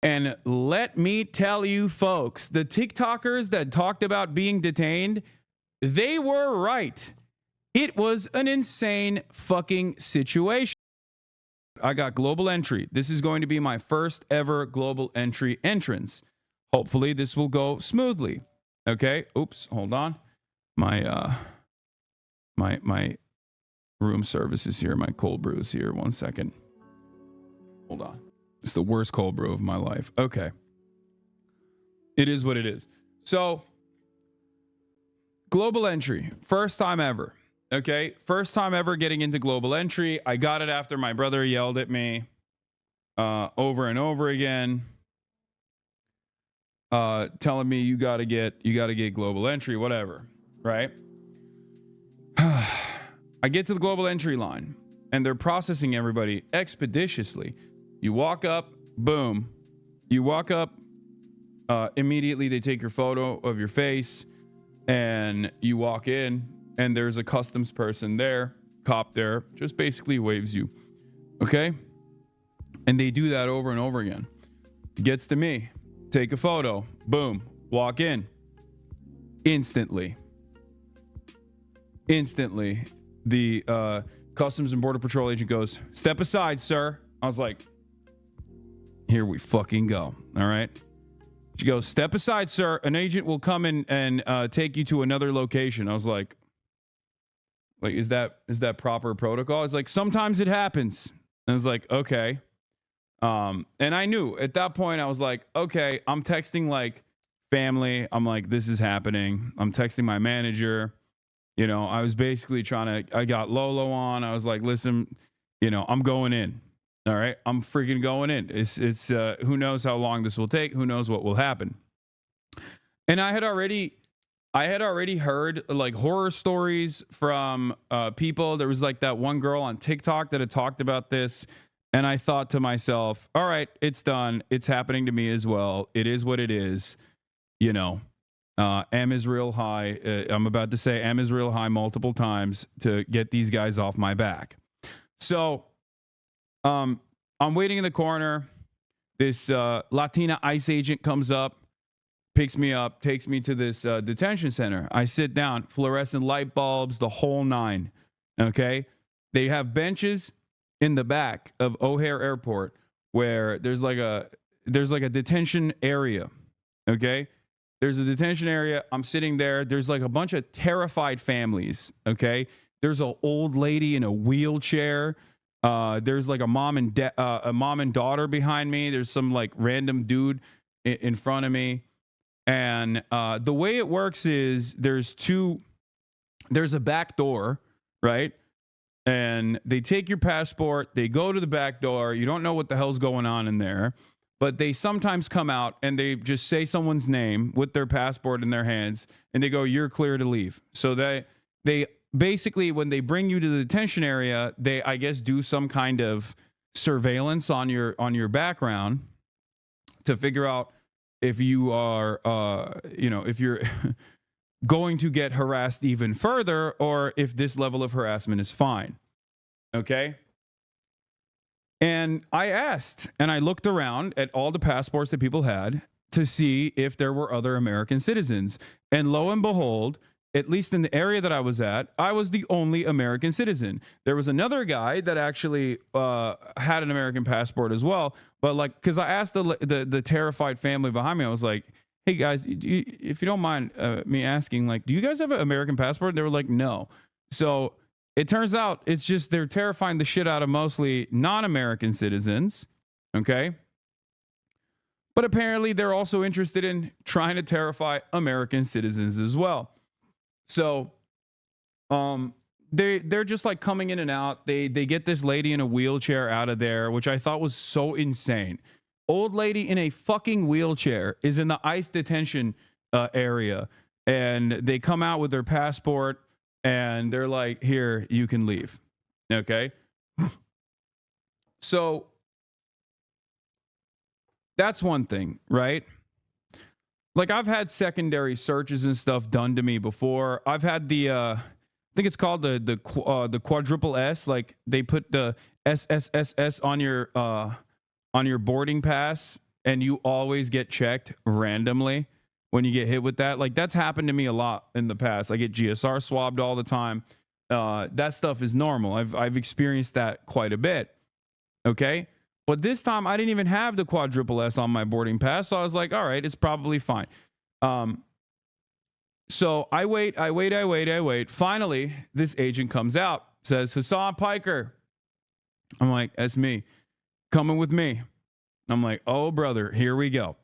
And let me tell you, folks, the TikTokers that talked about being detained, they were right. It was an insane fucking situation. I got global entry. This is going to be my first ever global entry entrance. Hopefully this will go smoothly. Okay. Oops, hold on. My my room service is here. My cold brew is here. 1 second. Hold on. It's the worst cold brew of my life. Okay. It is what it is. So, global entry. First time ever. Okay. First time ever getting into global entry. I got it after my brother yelled at me over and over again. Telling me you gotta get global entry, whatever. Right? I get to the global entry line and they're processing everybody expeditiously. You walk up, boom. You walk up, immediately they take your photo of your face and you walk in and there's a customs person there, cop there, just basically waves you. Okay? And they do that over and over again. It gets to me. Take a photo. Boom. Walk in. Instantly, the Customs and Border Patrol agent goes, "Step aside, sir." I was like, here we fucking go. All right. She goes, "Step aside, sir. An agent will come in and take you to another location." I was like, is that proper protocol? It's like, sometimes it happens. And I was like, okay. And I knew at that point, I was like, okay, I'm texting like family. I'm like, this is happening. I'm texting my manager. You know, I was basically I got Lolo on. I was like, listen, you know, I'm going in. All right. I'm freaking going in. It's who knows how long this will take? Who knows what will happen? And I had already heard like horror stories from people. There was like that one girl on TikTok that had talked about this. And I thought to myself, all right, it's done. It's happening to me as well. It is what it is. You know, M is real high. I'm about to say M is real high multiple times to get these guys off my back. So I'm waiting in the corner. This Latina ICE agent comes up, picks me up, takes me to this detention center. I sit down, fluorescent light bulbs, the whole nine. Okay. They have benches in the back of O'Hare Airport where there's like a detention area. Okay. There's a detention area. I'm sitting there. There's like a bunch of terrified families. Okay. There's an old lady in a wheelchair. There's like a mom and daughter behind me. There's some like random dude in front of me. And the way it works is there's a back door, right? And they take your passport, they go to the back door. You don't know what the hell's going on in there, but they sometimes come out and they just say someone's name with their passport in their hands and they go, "You're clear to leave." So they basically, when they bring you to the detention area, they, I guess, do some kind of surveillance on your background to figure out if you are, if you're going to get harassed even further or if this level of harassment is fine. Okay. And I asked and I looked around at all the passports that people had to see if there were other American citizens. And lo and behold, at least in the area that I was at, I was the only American citizen. There was another guy that actually had an American passport as well. But like, because I asked the terrified family behind me, I was like, "Hey guys, if you don't mind me asking, like, do you guys have an American passport?" They were like, "No." So it turns out it's just they're terrifying the shit out of mostly non-American citizens. Okay. But apparently they're also interested in trying to terrify American citizens as well. So they're just like coming in and out. They get this lady in a wheelchair out of there, which I thought was so insane. Old lady in a fucking wheelchair is in the ICE detention area, and they come out with their passport and they're like, "Here, you can leave." Okay. So that's one thing, right? Like, I've had secondary searches and stuff done to me before. I've had the I think it's called the quadruple S. Like, they put the SSSS on your boarding pass and you always get checked randomly when you get hit with that. Like, that's happened to me a lot in the past. I get GSR swabbed all the time. That stuff is normal. I've experienced that quite a bit. Okay. But this time I didn't even have the quadruple S on my boarding pass. So I was like, all right, it's probably fine. So I wait. Finally, this agent comes out, says, Hassan Piker. I'm like, that's me. Coming with me. I'm like, oh, brother, here we go.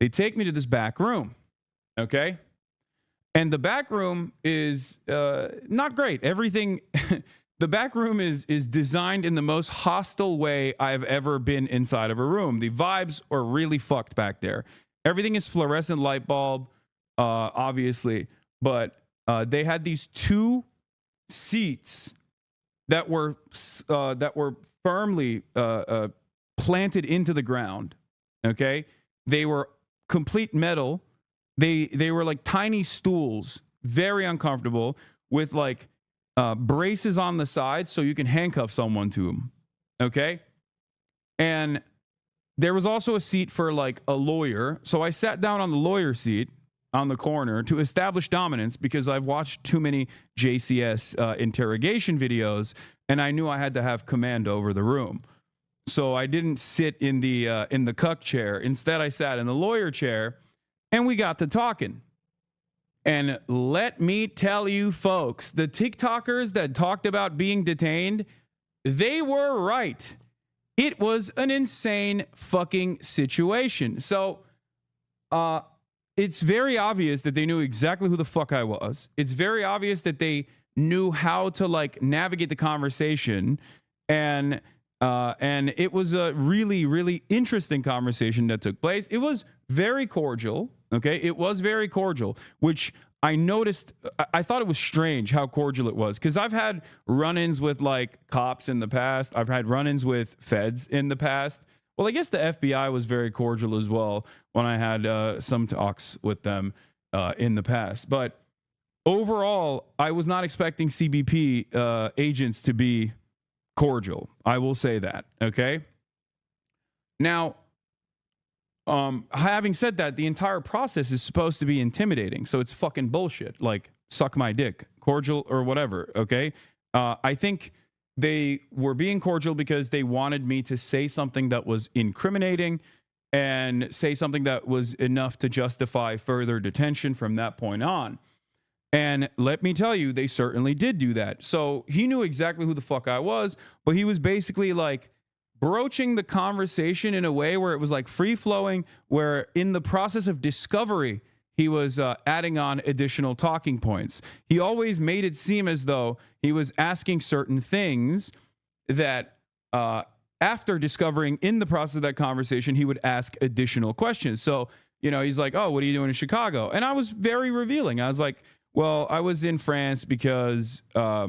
They take me to this back room. Okay. And the back room is not great. Everything, the back room is designed in the most hostile way I've ever been inside of a room. The vibes are really fucked back there. Everything is fluorescent light bulb, obviously, but they had these 2 seats that were firmly planted into the ground. Okay, they were complete metal. They were like tiny stools, very uncomfortable, with like braces on the side so you can handcuff someone to them. Okay, and there was also a seat for like a lawyer. So I sat down on the lawyer seat on the corner to establish dominance because I've watched too many JCS interrogation videos, and I knew I had to have command over the room. So I didn't sit in the cuck chair. Instead, I sat in the lawyer chair, and we got to talking. And let me tell you, folks, the TikTokers that talked about being detained, they were right. It was an insane fucking situation. So, it's very obvious that they knew exactly who the fuck I was. It's very obvious that they knew how to like navigate the conversation, and it was a really, really interesting conversation that took place. It was very cordial. Okay, it was very cordial, which I noticed. I thought it was strange how cordial it was, because I've had run-ins with like cops in the past. I've had run-ins with feds in the past. Well, I guess the FBI was very cordial as well when I had some talks with them in the past. But overall, I was not expecting CBP agents to be cordial. I will say that. Okay. Now, having said that, the entire process is supposed to be intimidating. So it's fucking bullshit. Like, suck my dick, cordial or whatever. Okay. I think they were being cordial because they wanted me to say something that was incriminating and say something that was enough to justify further detention from that point on. And let me tell you, they certainly did do that. So he knew exactly who the fuck I was, but he was basically like broaching the conversation in a way where it was like free flowing, where in the process of discovery, he was adding on additional talking points. He always made it seem as though he was asking certain things that after discovering in the process of that conversation, he would ask additional questions. So, you know, he's like, oh, what are you doing in Chicago? And I was very revealing. I was like, well, I was in France because I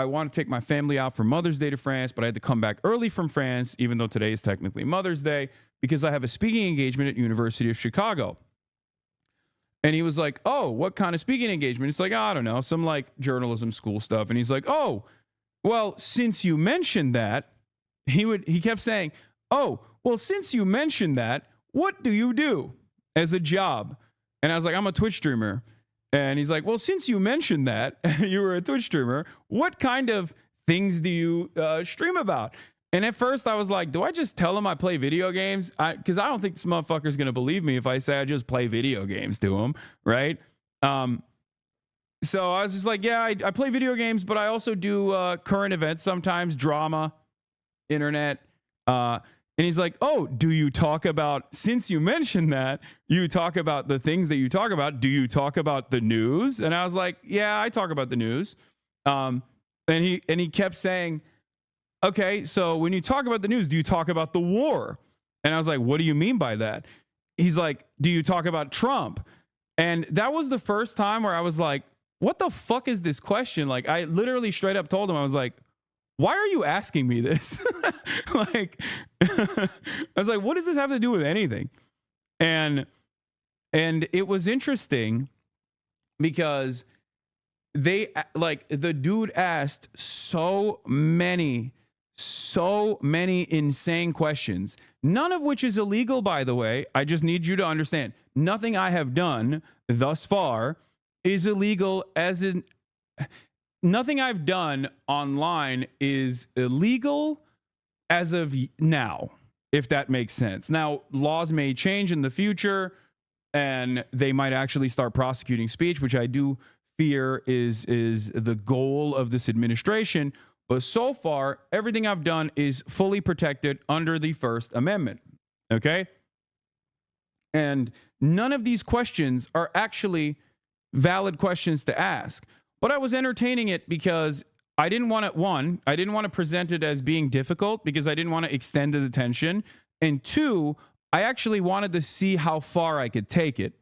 want to take my family out for Mother's Day to France, but I had to come back early from France, even though today is technically Mother's Day, because I have a speaking engagement at University of Chicago. And he was like, oh, what kind of speaking engagement? It's like, I don't know, some like journalism school stuff. And he's like, oh, well, since you mentioned that, he kept saying, oh, well, since you mentioned that, what do you do as a job? And I was like, I'm a Twitch streamer. And he's like, well, since you mentioned that you were a Twitch streamer, what kind of things do you stream about? And at first I was like, do I just tell him I play video games? Because I don't think this motherfucker's going to believe me if I say I just play video games to him, right? So I was just like, yeah, I play video games, but I also do current events sometimes, drama, internet. And he's like, oh, do you talk about, since you mentioned that, you talk about the things that you talk about, do you talk about the news? And I was like, yeah, I talk about the news. And he kept saying, okay, so when you talk about the news, do you talk about the war? And I was like, what do you mean by that? He's like, do you talk about Trump? And that was the first time where I was like, what the fuck is this question? Like, I literally straight up told him, I was like, why are you asking me this? Like, I was like, what does this have to do with anything? And it was interesting because the dude asked so many so many insane questions, none of which is illegal, by the way. I just need you to understand nothing I have done thus far is illegal, as in nothing I've done online is illegal as of now, if that makes sense. Now, laws may change in the future and they might actually start prosecuting speech, which I do fear is the goal of this administration. But so far, everything I've done is fully protected under the First Amendment. Okay? And none of these questions are actually valid questions to ask. But I was entertaining it because I didn't want to, I didn't want to present it as being difficult because I didn't want to extend the detention. And two, I actually wanted to see how far I could take it.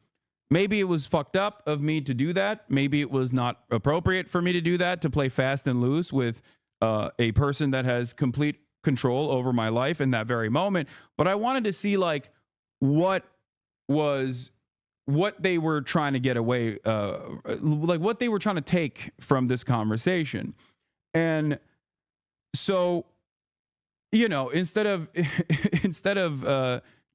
Maybe it was fucked up of me to do that. Maybe it was not appropriate for me to do that, to play fast and loose with a person that has complete control over my life in that very moment. But I wanted to see like what they were trying to get away, like what they were trying to take from this conversation. And so, you know, instead of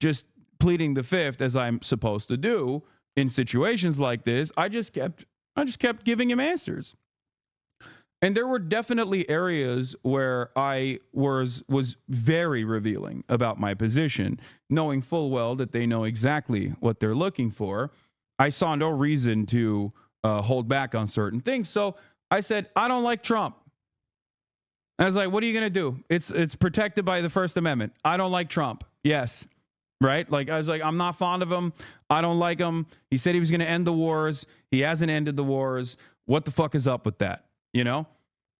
just pleading the fifth as I'm supposed to do in situations like this, I just kept giving him answers. And there were definitely areas where I was very revealing about my position, knowing full well that they know exactly what they're looking for. I saw no reason to hold back on certain things. So I said, I don't like Trump. I was like, what are you going to do? It's protected by the First Amendment. I don't like Trump. Yes. Right? Like, I was like, I'm not fond of him. I don't like him. He said he was going to end the wars. He hasn't ended the wars. What the fuck is up with that? You know?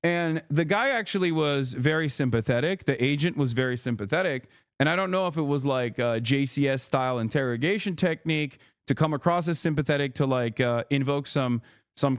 And the guy actually was very sympathetic. The agent was very sympathetic. And I don't know if it was like a JCS style interrogation technique to come across as sympathetic to like invoke some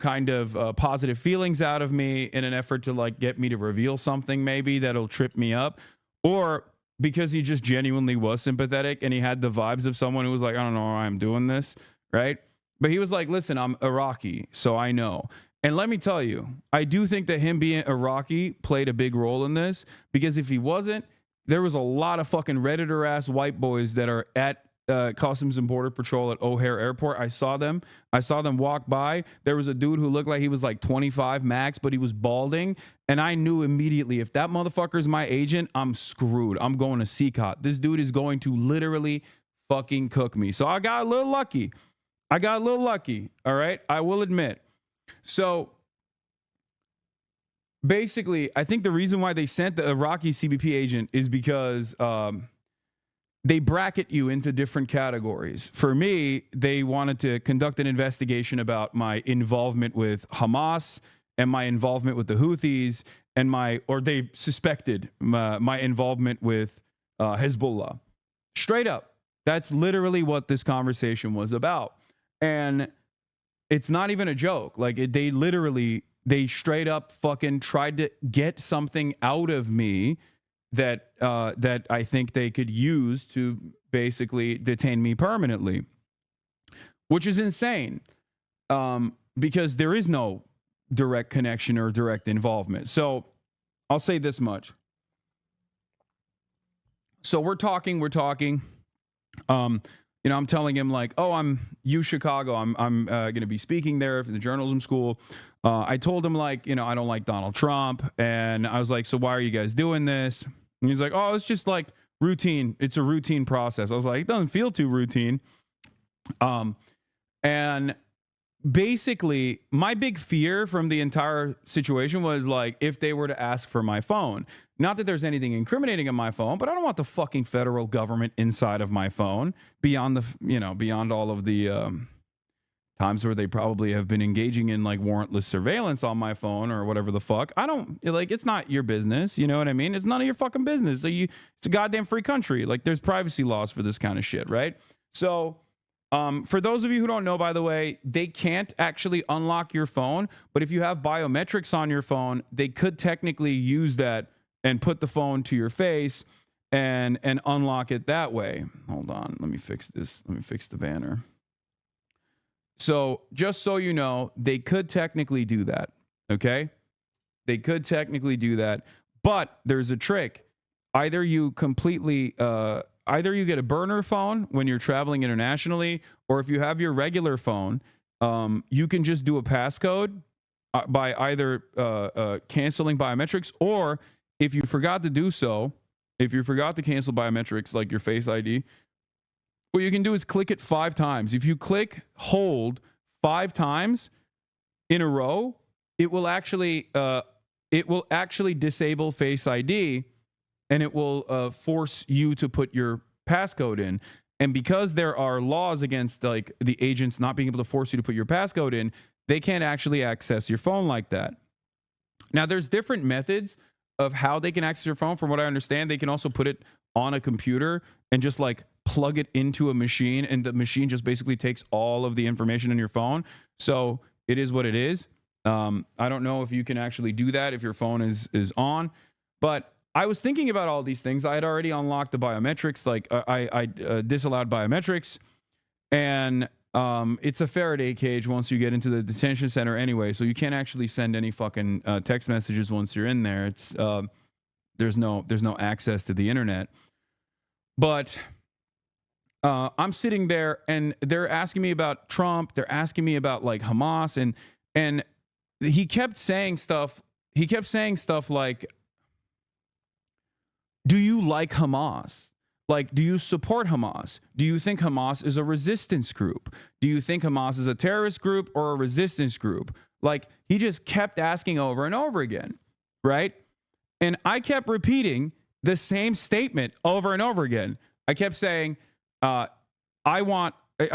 kind of positive feelings out of me in an effort to like get me to reveal something maybe that'll trip me up, or because he just genuinely was sympathetic and he had the vibes of someone who was like, I don't know why I'm doing this, right? But he was like, listen, I'm Iraqi, so I know. And let me tell you, I do think that him being Iraqi played a big role in this, because if he wasn't, there was a lot of fucking Redditor ass white boys that are at Customs and Border Patrol at O'Hare Airport. I saw them walk by. There was a dude who looked like he was like 25 max, but he was balding. And I knew immediately, if that motherfucker is my agent, I'm screwed. I'm going to CCOT. This dude is going to literally fucking cook me. So I got a little lucky. All right. I will admit. So basically, I think the reason why they sent the Iraqi CBP agent is because they bracket you into different categories. For me, they wanted to conduct an investigation about my involvement with Hamas and my involvement with the Houthis and they suspected my involvement with Hezbollah. Straight up. That's literally what this conversation was about. And it's not even a joke. Like, they straight up fucking tried to get something out of me that I think they could use to basically detain me permanently, which is insane, because there is no direct connection or direct involvement. So I'll say this much. So we're talking. You know, I'm telling him like, oh, I'm Chicago. I'm going to be speaking there for the journalism school. I told him like, you know, I don't like Donald Trump. And I was like, so why are you guys doing this? And he's like, oh, it's just like routine. It's a routine process. I was like, it doesn't feel too routine. And basically my big fear from the entire situation was like, if they were to ask for my phone, not that there's anything incriminating on my phone, but I don't want the fucking federal government inside of my phone beyond all of the times where they probably have been engaging in like warrantless surveillance on my phone or whatever the fuck. I don't like, it's not your business. You know what I mean? It's none of your fucking business. So it's a goddamn free country. Like, there's privacy laws for this kind of shit, right? So for those of you who don't know, by the way, they can't actually unlock your phone, but if you have biometrics on your phone, they could technically use that and put the phone to your face and unlock it that way. Hold on, let me fix this. Let me fix the banner. So just so you know, they could technically do that, okay? They could technically do that, But there's a trick. Either you completely, either you get a burner phone when you're traveling internationally, or if you have your regular phone, you can just do a passcode by either canceling biometrics, or if you forgot to do so, if you forgot to cancel biometrics like your Face ID, what you can do is click it 5 times. If you click hold 5 times in a row, it will actually disable Face ID, and it will force you to put your passcode in. And because there are laws against like the agents not being able to force you to put your passcode in, they can't actually access your phone like that. Now, there's different methods of how they can access your phone. From what I understand, they can also put it on a computer and just like plug it into a machine, and the machine just basically takes all of the information in your phone. So it is what it is. I don't know if you can actually do that if your phone is on, but I was thinking about all these things. I had already unlocked the biometrics, like I disallowed biometrics, and it's a Faraday cage once you get into the detention center anyway, so you can't actually send any fucking text messages once you're in there. It's there's no access to the internet. But I'm sitting there and they're asking me about Trump. They're asking me about like Hamas, and he kept saying stuff. He kept saying stuff like, do you like Hamas? Like, do you support Hamas? Do you think Hamas is a resistance group? Do you think Hamas is a terrorist group or a resistance group? Like, he just kept asking over and over again, right? And I kept repeating the same statement over and over again. I kept saying, I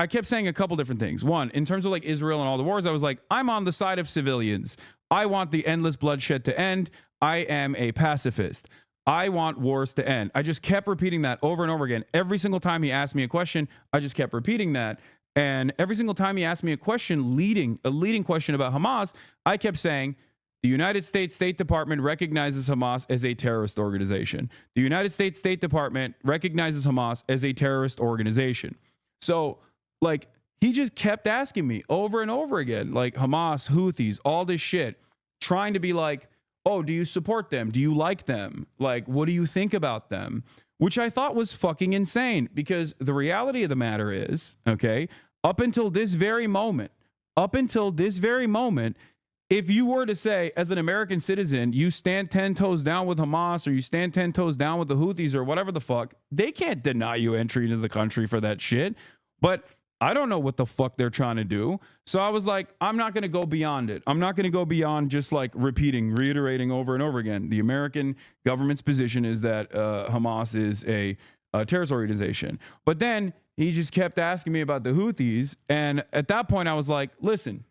kept saying a couple different things. One, in terms of like Israel and all the wars, I was like, I'm on the side of civilians. I want the endless bloodshed to end. I am a pacifist. I want wars to end. I just kept repeating that over and over again. Every single time he asked me a question, I just kept repeating that. And every single time he asked me a question, a leading question about Hamas, I kept saying, the United States State Department recognizes Hamas as a terrorist organization. The United States State Department recognizes Hamas as a terrorist organization. So, like, he just kept asking me over and over again, like Hamas, Houthis, all this shit, trying to be like, oh, do you support them? Do you like them? Like, what do you think about them? Which I thought was fucking insane, because the reality of the matter is, okay, up until this very moment, if you were to say, as an American citizen, you stand 10 toes down with Hamas, or you stand 10 toes down with the Houthis or whatever the fuck, they can't deny you entry into the country for that shit. But I don't know what the fuck they're trying to do. So I was like, I'm not going to go beyond it. I'm not going to go beyond just like reiterating over and over again. The American government's position is that Hamas is a terrorist organization. But then he just kept asking me about the Houthis. And at that point, I was like, listen.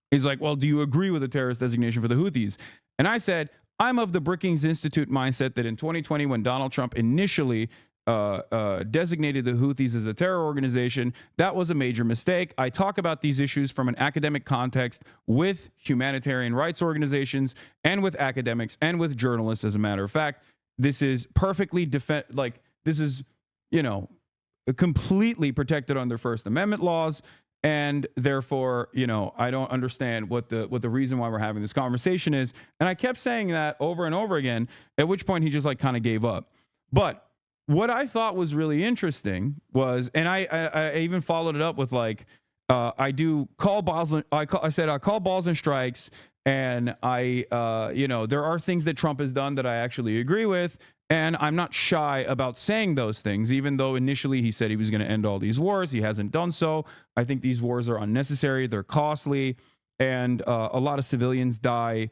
He's like, well, do you agree with the terrorist designation for the Houthis? And I said, I'm of the Brookings Institute mindset that in 2020, when Donald Trump initially designated the Houthis as a terror organization, that was a major mistake. I talk about these issues from an academic context with humanitarian rights organizations and with academics and with journalists. As a matter of fact, this is perfectly this is, completely protected under First Amendment laws. And therefore, I don't understand what the reason why we're having this conversation is. And I kept saying that over and over again, at which point he just like kind of gave up. But what I thought was really interesting was, and I even followed it up with like, I call balls and strikes. And there are things that Trump has done that I actually agree with. And I'm not shy about saying those things, even though initially he said he was going to end all these wars. He hasn't done so. I think these wars are unnecessary. They're costly. And a lot of civilians die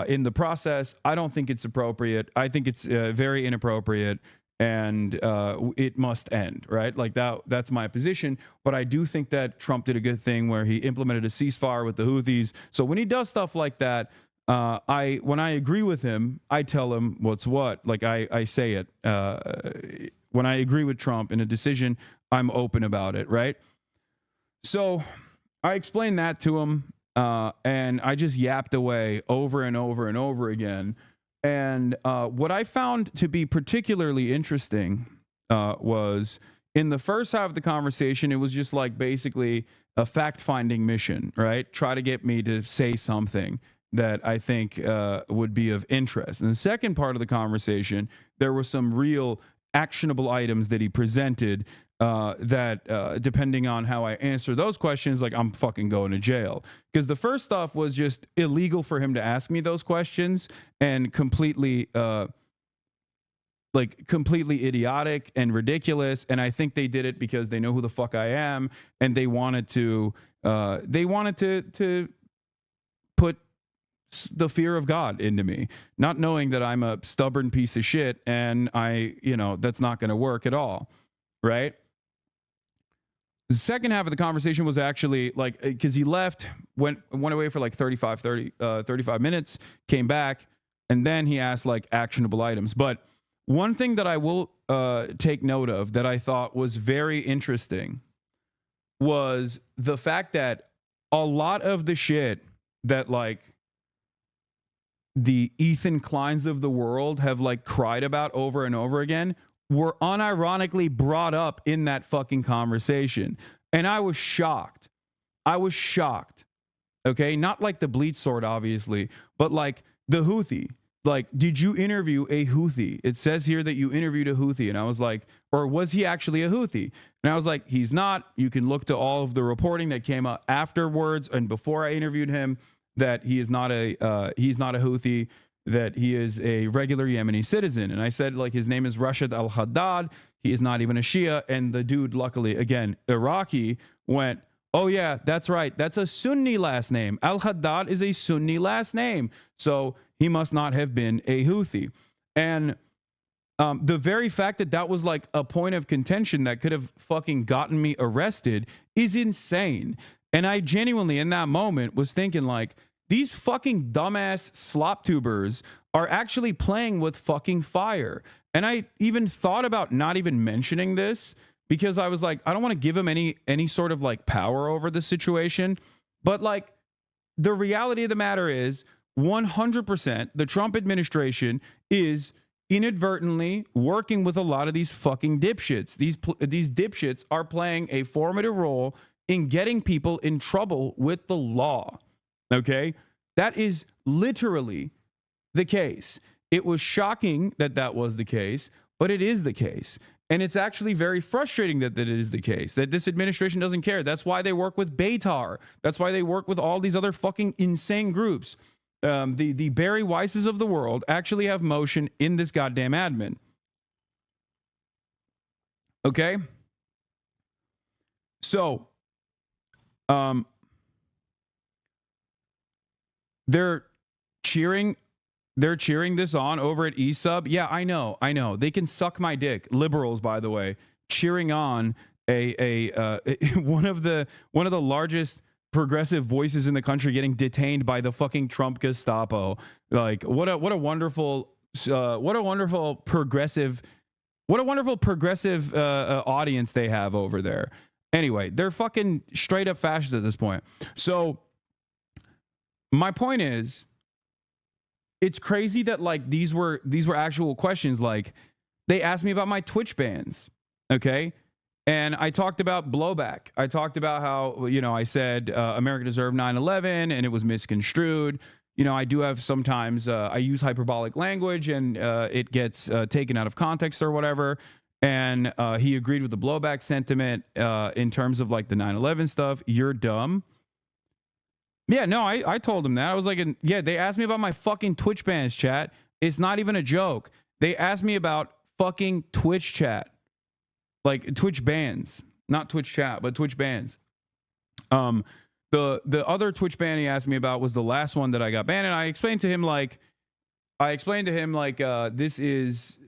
in the process. I don't think it's appropriate. I think it's very inappropriate. And it must end, right? Like that's my position. But I do think that Trump did a good thing where he implemented a ceasefire with the Houthis. So when he does stuff like that, when I agree with him, I tell him what's what. Like I say it. When I agree with Trump in a decision, I'm open about it, right? So I explained that to him, and I just yapped away over and over and over again. And what I found to be particularly interesting was in the first half of the conversation, it was just like basically a fact-finding mission, right? Try to get me to say something. that I think would be of interest. In the second part of the conversation, there were some real actionable items that he presented that depending on how I answer those questions, like I'm fucking going to jail. Because the first stuff was just illegal for him to ask me those questions and completely completely idiotic and ridiculous. And I think they did it because they know who the fuck I am and they wanted to put the fear of God into me, not knowing that I'm a stubborn piece of shit and that's not going to work at all. Right. The second half of the conversation was actually like, because he left, went away for like 35 minutes, came back, and then he asked like actionable items. But one thing that I will take note of that I thought was very interesting was the fact that a lot of the shit that like the Ethan Kleins of the world have like cried about over and over again were unironically brought up in that fucking conversation. And I was shocked. Okay. Not like the bleach sword, obviously, but like the Houthi. Like, did you interview a Houthi? It says here that you interviewed a Houthi. And I was like, or was he actually a Houthi? And I was like, he's not. You can look to all of the reporting that came out afterwards and before I interviewed him that he is not a Houthi, that he is a regular Yemeni citizen. And I said, like, his name is Rashid al-Haddad. He is not even a Shia. And the dude, luckily, again, Iraqi, went, oh, yeah, that's right. That's a Sunni last name. Al-Haddad is a Sunni last name. So he must not have been a Houthi. And the very fact that that was like a point of contention that could have fucking gotten me arrested is insane. And I genuinely, in that moment, was thinking like, these fucking dumbass slop tubers are actually playing with fucking fire. And I even thought about not even mentioning this because I was like, I don't want to give them any sort of like power over the situation. But like the reality of the matter is 100% the Trump administration is inadvertently working with a lot of these fucking dipshits. These dipshits are playing a formative role in getting people in trouble with the law. Okay, that is literally the case. It was shocking that that was the case, but it is the case. And it's actually very frustrating that it is the case, that this administration doesn't care. That's why they work with Beitar. That's why they work with all these other fucking insane groups. The Barry Weisses of the world actually have motion in this goddamn admin. Okay? So, they're cheering this on over at eSub. Yeah, I know. They can suck my dick. Liberals, by the way, cheering on one of the largest progressive voices in the country getting detained by the fucking Trump Gestapo. Like, what a wonderful progressive audience they have over there. Anyway, they're fucking straight up fascist at this point. So my point is, it's crazy that like these were actual questions. Like they asked me about my Twitch bans. Okay. And I talked about blowback. I talked about how, I said America deserved 9/11 and it was misconstrued. I do have sometimes I use hyperbolic language and it gets taken out of context or whatever. And he agreed with the blowback sentiment in terms of like the 9/11 stuff. You're dumb. Yeah, no, I told him that. I was like, they asked me about my fucking Twitch bans, chat. It's not even a joke. They asked me about fucking Twitch chat. Like Twitch bans. Not Twitch chat, but Twitch bans. The other Twitch ban he asked me about was the last one that I got banned. And I explained to him like, this is,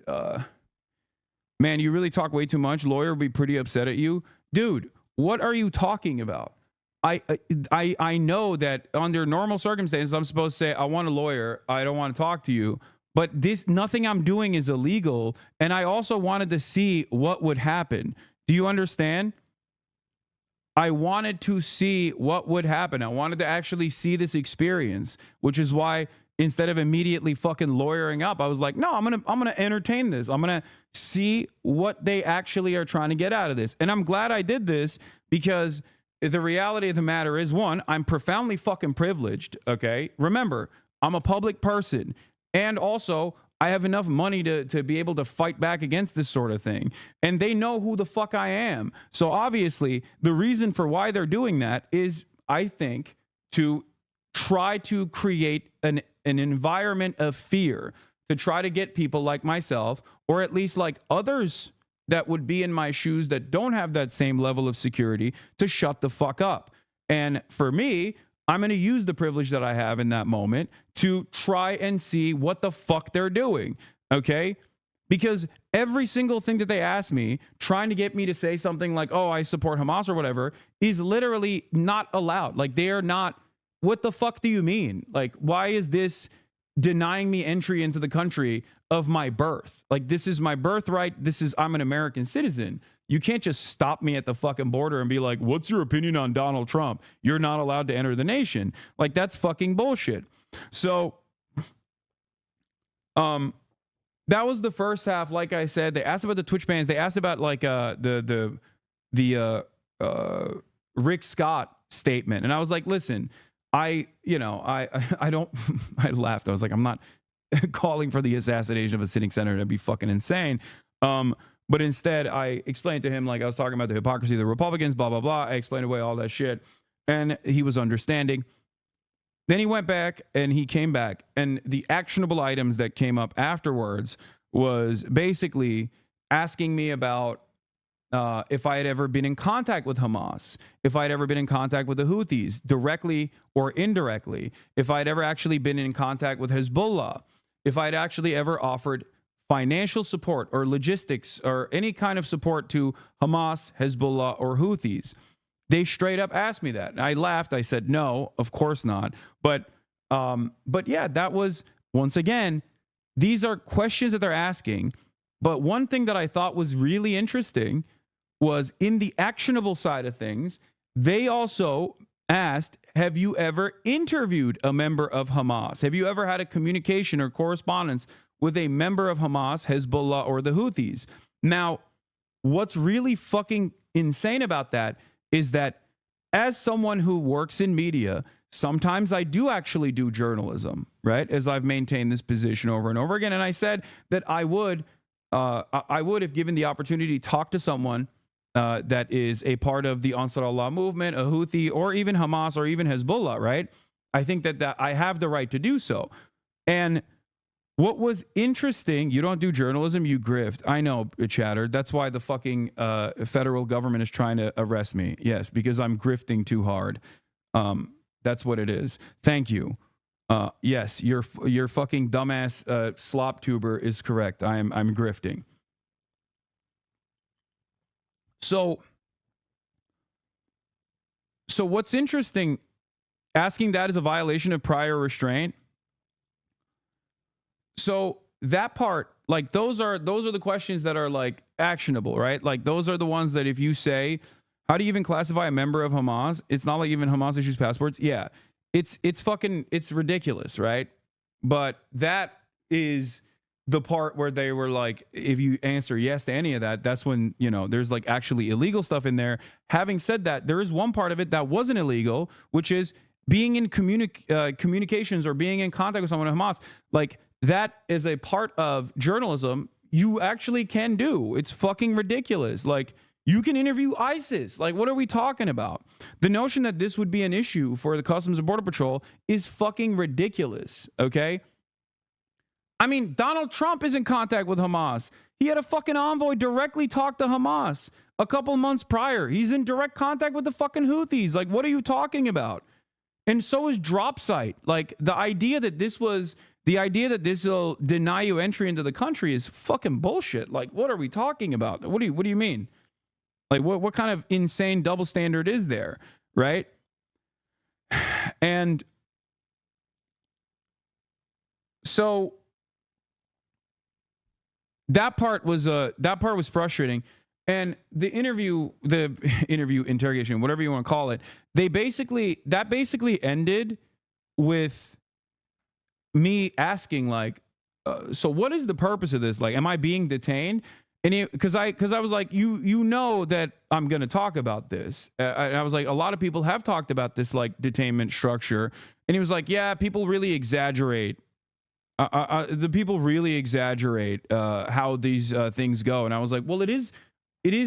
man, you really talk way too much. Lawyer will be pretty upset at you. Dude, what are you talking about? I know that under normal circumstances, I'm supposed to say, I want a lawyer. I don't want to talk to you. But nothing I'm doing is illegal. And I also wanted to see what would happen. Do you understand? I wanted to see what would happen. I wanted to actually see this experience, which is why instead of immediately fucking lawyering up, I was like, no, I'm gonna entertain this. I'm gonna see what they actually are trying to get out of this. And I'm glad I did this because the reality of the matter is, one, I'm profoundly fucking privileged. Okay. Remember, I'm a public person. And also, I have enough money to be able to fight back against this sort of thing. And they know who the fuck I am. So obviously, the reason for why they're doing that is, I think, to try to create an environment of fear, to try to get people like myself, or at least like others that would be in my shoes that don't have that same level of security, to shut the fuck up. And for me, I'm going to use the privilege that I have in that moment to try and see what the fuck they're doing, okay? Because every single thing that they ask me, trying to get me to say something like, oh, I support Hamas or whatever, is literally not allowed. Like, they are not, what the fuck do you mean? Like, why is this denying me entry into the country of my birth? Like, this is my birthright. I'm an American citizen. You can't just stop me at the fucking border and be like, what's your opinion on Donald Trump? You're not allowed to enter the nation. Like, that's fucking bullshit. So, that was the first half. Like I said, they asked about the Twitch bans. They asked about like the Rick Scott statement. And I was like, listen, I don't, I laughed. I was like, I'm not calling for the assassination of a sitting senator. That'd be fucking insane. But instead, I explained to him, like, I was talking about the hypocrisy of the Republicans, blah, blah, blah. I explained away all that shit. And he was understanding. Then he went back and he came back. And the actionable items that came up afterwards was basically asking me about if I had ever been in contact with Hamas, if I had ever been in contact with the Houthis, directly or indirectly, if I had ever actually been in contact with Hezbollah, if I had actually ever offered financial support or logistics or any kind of support to Hamas, Hezbollah, or Houthis. They straight up asked me that. I laughed. I said, no, of course not. But yeah, that was, once again, these are questions that they're asking. But one thing that I thought was really interesting was, in the actionable side of things, they also asked, have you ever interviewed a member of Hamas? Have you ever had a communication or correspondence with a member of Hamas, Hezbollah, or the Houthis? Now, what's really fucking insane about that is that, as someone who works in media, sometimes I do actually do journalism, right? As I've maintained this position over and over again. And I said that I would, if given the opportunity, talk to someone that is a part of the Ansar Allah movement, a Houthi, or even Hamas, or even Hezbollah, right? I think that I have the right to do so. And what was interesting, you don't do journalism, you grift. I know, Chatter. That's why the fucking federal government is trying to arrest me. Yes, because I'm grifting too hard. That's what it is. Thank you. Yes, your fucking dumbass slop tuber is correct. I'm grifting. So what's interesting, asking that is a violation of prior restraint. So that part, like, those are the questions that are like actionable, right? Like, those are the ones that if you say, how do you even classify a member of Hamas? It's not like even Hamas issues passports. Yeah, it's ridiculous, right? But that is the part where they were like, if you answer yes to any of that, that's when, there's like actually illegal stuff in there. Having said that, there is one part of it that wasn't illegal, which is being in communications or being in contact with someone in Hamas. Like, that is a part of journalism you actually can do. It's fucking ridiculous. Like, you can interview ISIS. Like, what are we talking about? The notion that this would be an issue for the Customs and Border Patrol is fucking ridiculous, okay? I mean, Donald Trump is in contact with Hamas. He had a fucking envoy directly talk to Hamas a couple months prior. He's in direct contact with the fucking Houthis. Like, what are you talking about? And so is Dropsite. Like, the idea that this will deny you entry into the country is fucking bullshit. Like, what are we talking about? What do you mean? Like, what kind of insane double standard is there, right? And so that part was frustrating. And the interview interrogation, whatever you want to call it, that basically ended with me asking, like, so what is the purpose of this? Like, am I being detained? And because I was like, you know that I'm going to talk about this. I was like, a lot of people have talked about this like detainment structure. And he was like, yeah, people really exaggerate. The people really exaggerate how these things go. And I was like, well, it is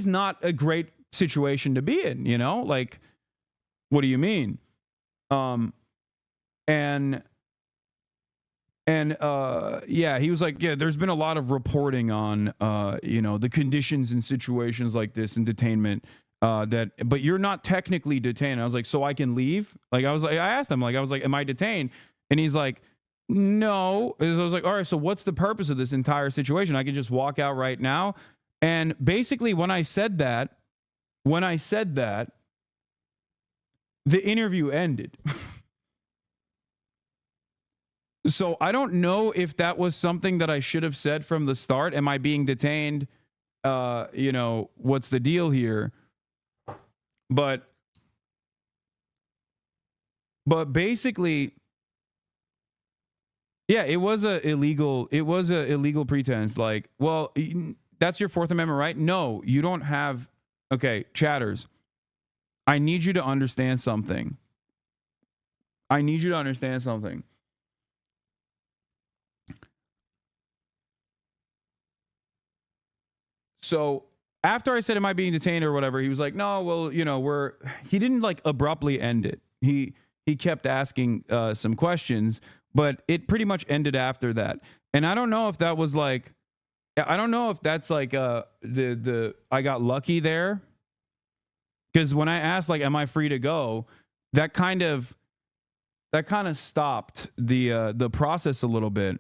not a great situation to be in, you know? Like, what do you mean? Yeah, he was like, yeah, there's been a lot of reporting on, the conditions and situations like this in detainment, but you're not technically detained. I was like, so I can leave? Like, I asked him, like, I was like, am I detained? And he's like, no. I was like, all right, so what's the purpose of this entire situation? I can just walk out right now. And basically when I said that, the interview ended. So I don't know if that was something that I should have said from the start. Am I being detained? What's the deal here? But basically, yeah, it was a illegal pretense. Like, well, that's your Fourth Amendment right? No, you don't have. Okay, chatters, I need you to understand something. So after I said, am I being detained or whatever, he was like, no, well, he didn't like abruptly end it. He kept asking some questions, but it pretty much ended after that. And I don't know if that was like, I don't know if that's like I got lucky there. Because when I asked, like, am I free to go? That kind of stopped the process a little bit.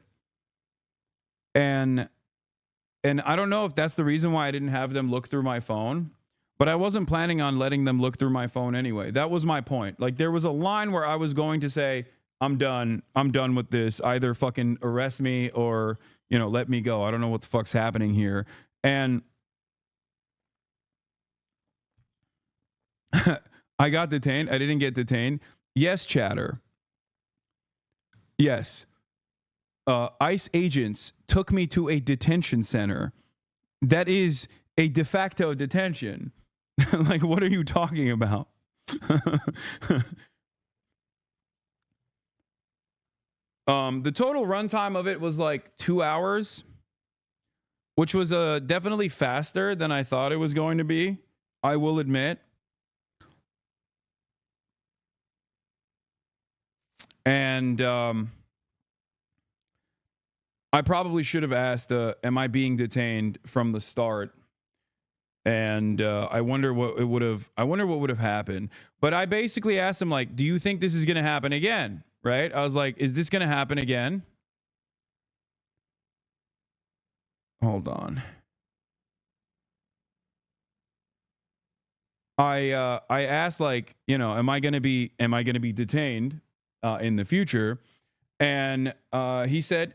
And I don't know if that's the reason why I didn't have them look through my phone, but I wasn't planning on letting them look through my phone anyway. That was my point. Like, there was a line where I was going to say, I'm done with this. Either fucking arrest me or, let me go. I don't know what the fuck's happening here. And I got detained. I didn't get detained. Yes, chatter. Yes. ICE agents took me to a detention center. That is a de facto detention. Like, what are you talking about? The total runtime of it was like 2 hours, which was definitely faster than I thought it was going to be, I will admit. And I probably should have asked, am I being detained from the start? And I wonder what would have happened. But I basically asked him, like, do you think this is going to happen again? Right? I was like, is this going to happen again? Hold on. I asked, like, am I going to be detained in the future? And he said,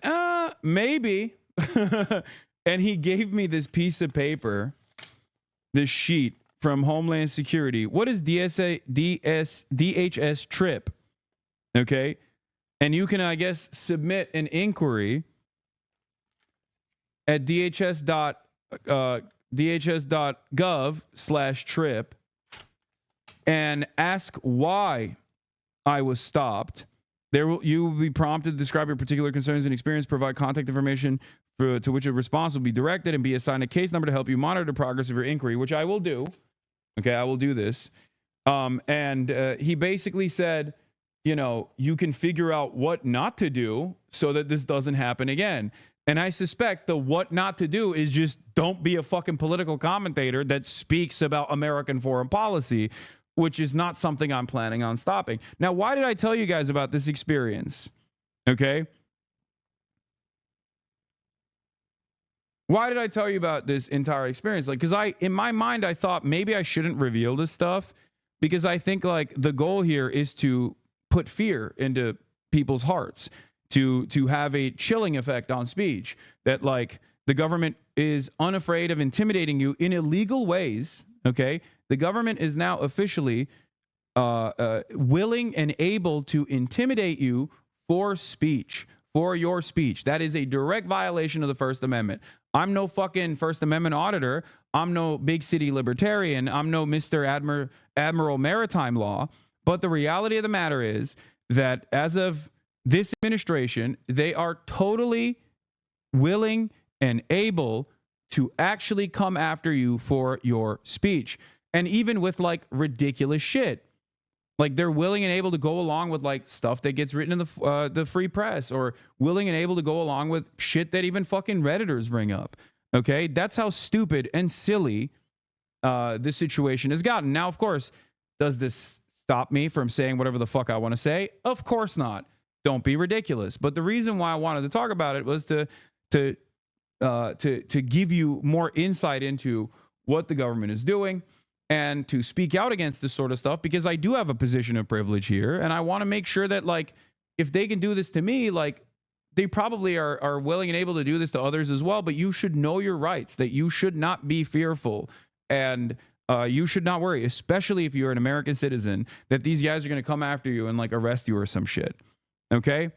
maybe. And he gave me this piece of paper, this sheet from Homeland Security. What is DHS trip? Okay. And you can, I guess, submit an inquiry at dhs.gov/trip and ask why I was stopped. You will be prompted to describe your particular concerns and experience, provide contact information to which a response will be directed, and be assigned a case number to help you monitor the progress of your inquiry, which I will do. Okay, I will do this. And he basically said, you can figure out what not to do so that this doesn't happen again. And I suspect the what not to do is just don't be a fucking political commentator that speaks about American foreign policy, which is not something I'm planning on stopping. Now, why did I tell you guys about this experience? Okay. Why did I tell you about this entire experience? Like, because in my mind, I thought maybe I shouldn't reveal this stuff because I think, like, the goal here is to put fear into people's hearts, to have a chilling effect on speech, that, like, the government is unafraid of intimidating you in illegal ways. Okay. The government is now officially willing and able to intimidate you for speech, for your speech. That is a direct violation of the First Amendment. I'm no fucking First Amendment auditor. I'm no big city libertarian. I'm no Mr. Admiral Maritime Law. But the reality of the matter is that as of this administration, they are totally willing and able to actually come after you for your speech. And even with like ridiculous shit. Like they're willing and able to go along with like stuff that gets written in the free press, or willing and able to go along with shit that even fucking Redditors bring up. Okay, that's how stupid and silly this situation has gotten. Now, of course, does this stop me from saying whatever the fuck I want to say? Of course not. Don't be ridiculous. But the reason why I wanted to talk about it was to give you more insight into what the government is doing, and to speak out against this sort of stuff, because I do have a position of privilege here, and I want to make sure that, like, if they can do this to me, like, they probably are willing and able to do this to others as well. But you should know your rights, that you should not be fearful, and you should not worry, especially if you're an American citizen, that these guys are going to come after you and like arrest you or some shit. Okay?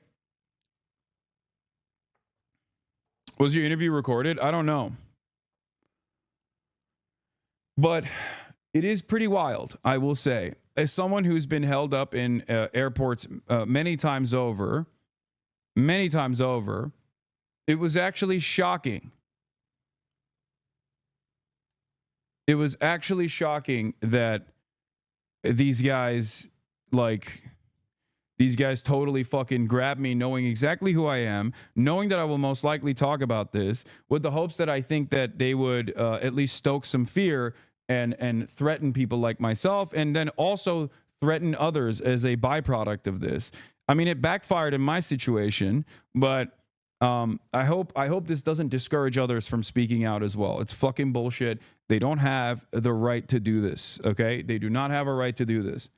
Was your interview recorded? I don't know. But it is pretty wild, I will say. As someone who's been held up in airports many times over, it was actually shocking. It was actually shocking that these guys totally fucking grabbed me, knowing exactly who I am, knowing that I will most likely talk about this, with the hopes that I think that they would at least stoke some fear and threaten people like myself, and then also threaten others as a byproduct of this. I mean, it backfired in my situation, but I hope this doesn't discourage others from speaking out as well. It's fucking bullshit. They don't have the right to do this, okay? They do not have a right to do this.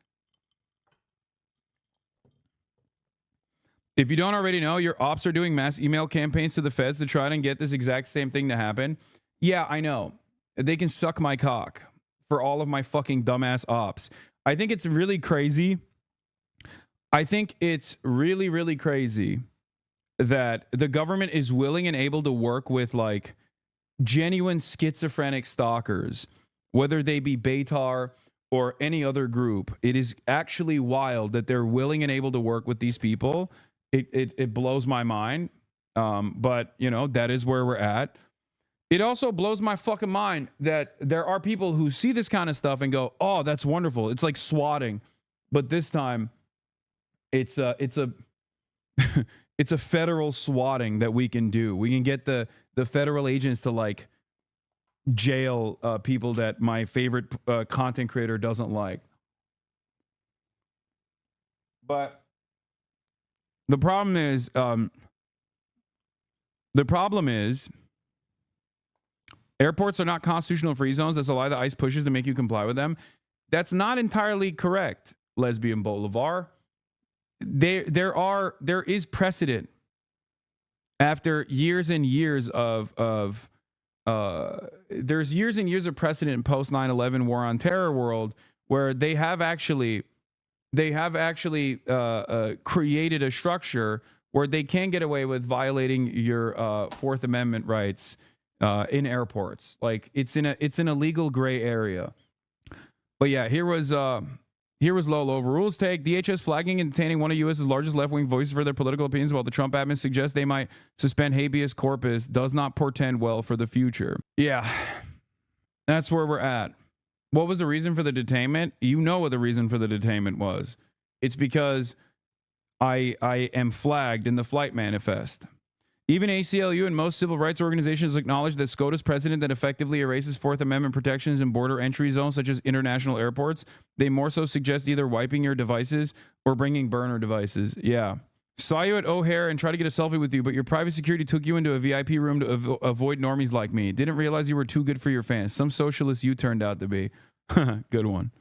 If you don't already know, your ops are doing mass email campaigns to the feds to try and get this exact same thing to happen. Yeah, I know. They can suck my cock for all of my fucking dumbass ops. I think it's really crazy. I think it's really, really crazy that the government is willing and able to work with like genuine schizophrenic stalkers, whether they be Beitar or any other group. It is actually wild that they're willing and able to work with these people. It blows my mind. But, you know, that is where we're at. It also blows my fucking mind that there are people who see this kind of stuff and go, oh, that's wonderful. It's like swatting. But this time, it's a it's a federal swatting that we can do. We can get the federal agents to like jail people that my favorite content creator doesn't like. But the problem is airports are not constitutional free zones. That's a lie that ICE pushes to make you comply with them. That's not entirely correct, Lesbian Bolivar. There is precedent after years and years of there's years and years of precedent in post 9/11 war on terror world where they have actually created a structure where they can get away with violating your Fourth Amendment rights in airports. Like it's in a legal gray area. But yeah, here was Lolo. Overrules take DHS flagging and detaining one of U.S.'s largest left-wing voices for their political opinions, while the Trump admin suggests they might suspend habeas corpus, does not portend well for the future. Yeah, that's where we're at. What was the reason for the detainment? You know what the reason for the detainment was. It's because I am flagged in the flight manifest. Even ACLU and most civil rights organizations acknowledge that SCOTUS precedent that effectively erases Fourth Amendment protections in border entry zones such as international airports. They more so suggest either wiping your devices or bringing burner devices. Yeah. Saw you at O'Hare and tried to get a selfie with you, but your private security took you into a VIP room to avoid normies like me. Didn't realize you were too good for your fans. Some socialist you turned out to be. Good one.